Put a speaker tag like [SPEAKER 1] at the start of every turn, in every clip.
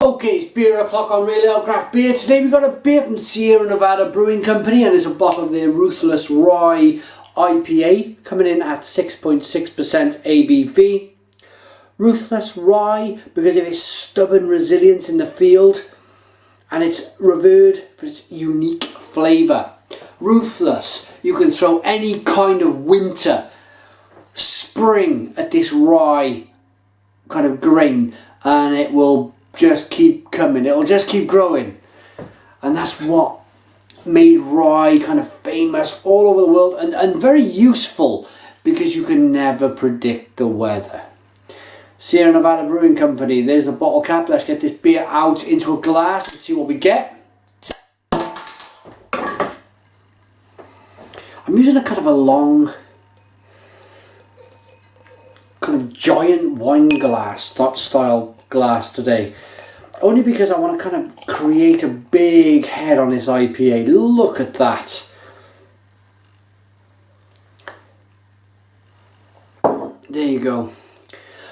[SPEAKER 1] Okay, it's beer o'clock on Real Ale Craft Beer. Today we've got a beer from Sierra Nevada Brewing Company, and it's a bottle of their Ruthless Rye IPA coming in at 6.6% ABV. Ruthless Rye because of its stubborn resilience in the field, and it's revered for its unique flavour. Ruthless, you can throw any kind of winter, spring at this rye kind of grain and it will just keep coming, it'll just keep growing. And that's what made rye kind of famous all over the world, and very useful because you can never predict the weather. Sierra Nevada Brewing Company, there's the bottle cap. Let's get this beer out into a glass and see what we get. I'm using a kind of a long, kind of giant wine glass, that style glass today. Only because I want to kind of create a big head on this IPA. Look at that. There you go.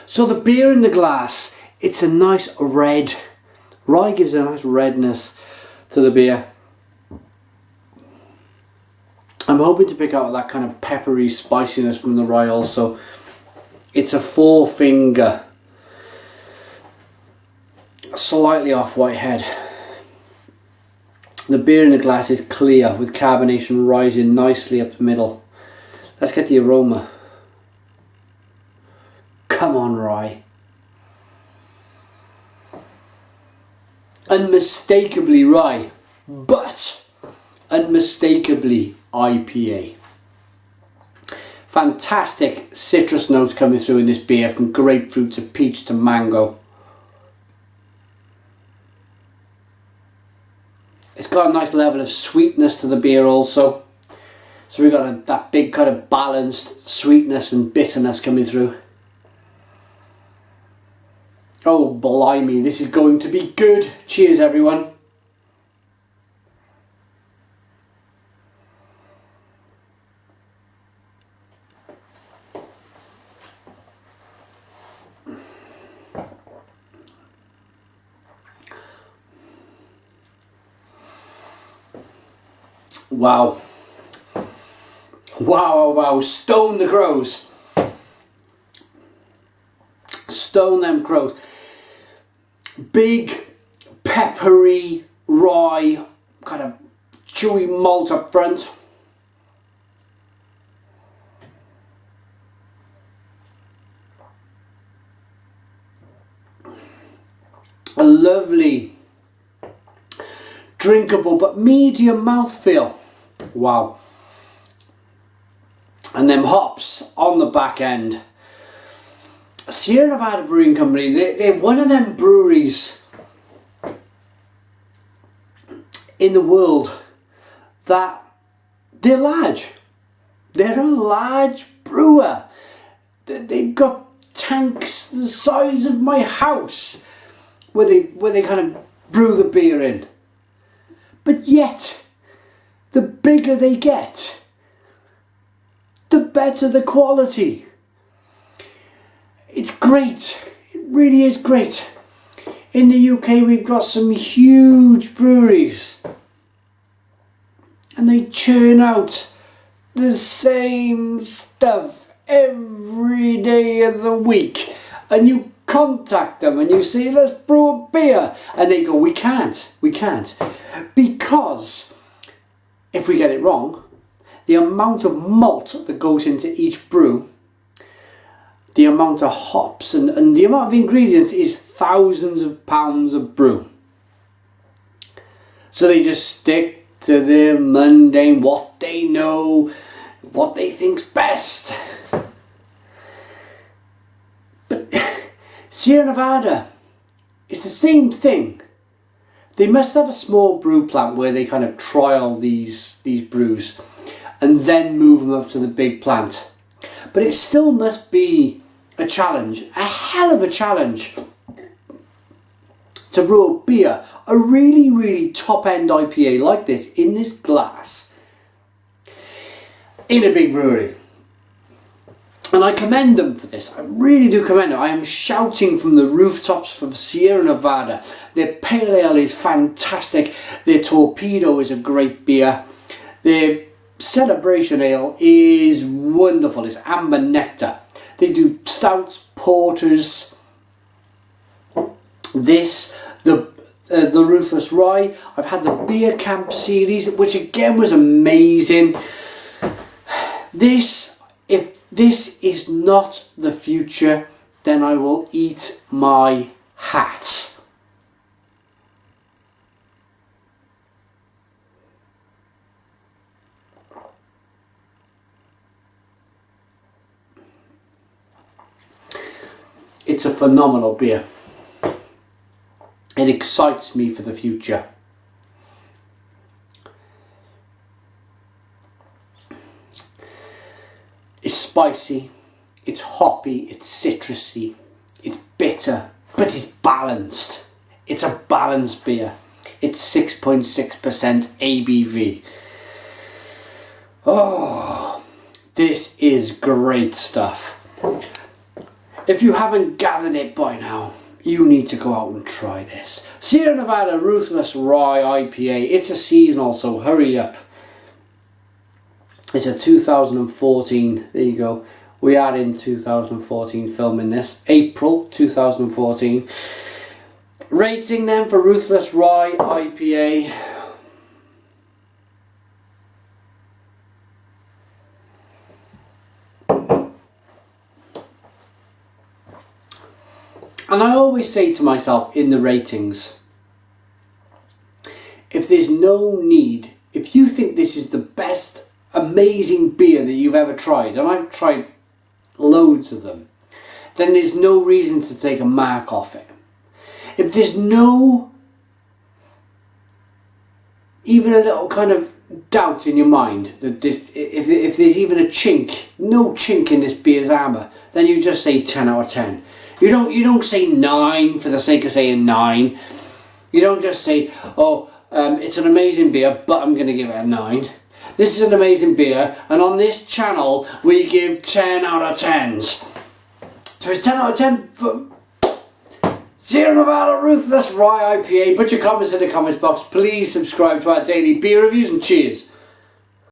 [SPEAKER 1] So the beer in the glass, it's a nice red. Rye gives a nice redness to the beer. I'm hoping to pick out that kind of peppery spiciness from the rye also. It's a 4-finger, slightly off white head. The beer in the glass is clear with carbonation rising nicely up the middle. Let's get the aroma. Come on, rye. Unmistakably rye, but unmistakably IPA. Fantastic citrus notes coming through in this beer, from grapefruit to peach to mango. It's got a nice level of sweetness to the beer also. So we've got that big kind of balanced sweetness and bitterness coming through. Oh blimey, this is going to be good. Cheers everyone. Wow. Wow, wow, stone the crows. Stone them crows. Big, peppery, rye, kind of chewy malt up front. A lovely, drinkable but medium mouthfeel. Wow. And them hops on the back end. Sierra Nevada Brewing Company, they're one of them breweries in the world that they're large. They're a large brewer. They've got tanks the size of my house where they kind of brew the beer in. But yet, the bigger they get, the better the quality. It's great. It really is great. In the UK we've got some huge breweries and they churn out the same stuff every day of the week, and you contact them and you say, let's brew a beer, and they go, we can't, because if we get it wrong, the amount of malt that goes into each brew, the amount of hops and the amount of ingredients is thousands of pounds of brew. So they just stick to their mundane, what they know, what they think's best. But Sierra Nevada is the same thing. They must have a small brew plant where they kind of trial these brews and then move them up to the big plant. But it still must be a challenge, a hell of a challenge, to brew a beer, a really, really top-end IPA like this, in this glass, in a big brewery. And I commend them for this. I really do commend them. I am shouting from the rooftops from Sierra Nevada. Their pale ale is fantastic. Their torpedo is a great beer. Their celebration ale is wonderful. It's amber nectar. They do stouts, porters. The Ruthless Rye. I've had the Beer Camp series, which again was amazing. If this is not the future, then I will eat my hat. It's a phenomenal beer. It excites me for the future. It's spicy, it's hoppy, it's citrusy, it's bitter, but it's balanced. It's a balanced beer. It's 6.6% ABV. Oh, this is great stuff. If you haven't gathered it by now, you need to go out and try this. Sierra Nevada Ruthless Rye IPA. It's a seasonal, so hurry up. It's a 2014, there you go. We are in 2014 filming this. April 2014. Rating then for Ruthless Rye IPA. And I always say to myself in the ratings, if there's no need, if you think this is the best amazing beer that you've ever tried, and I've tried loads of them, then there's no reason to take a mark off it. If there's no, even a little kind of doubt in your mind that this, if there's even a chink, no chink in this beer's armour, then you just say 10 out of 10. You don't say 9 for the sake of saying 9. You don't just say, oh, it's an amazing beer, but I'm going to give it a 9. This is an amazing beer, and on this channel we give 10 out of 10s. So it's 10 out of 10 for Sierra Nevada Ruthless Rye IPA. Put your comments in the comments box. Please subscribe to our daily beer reviews, and cheers.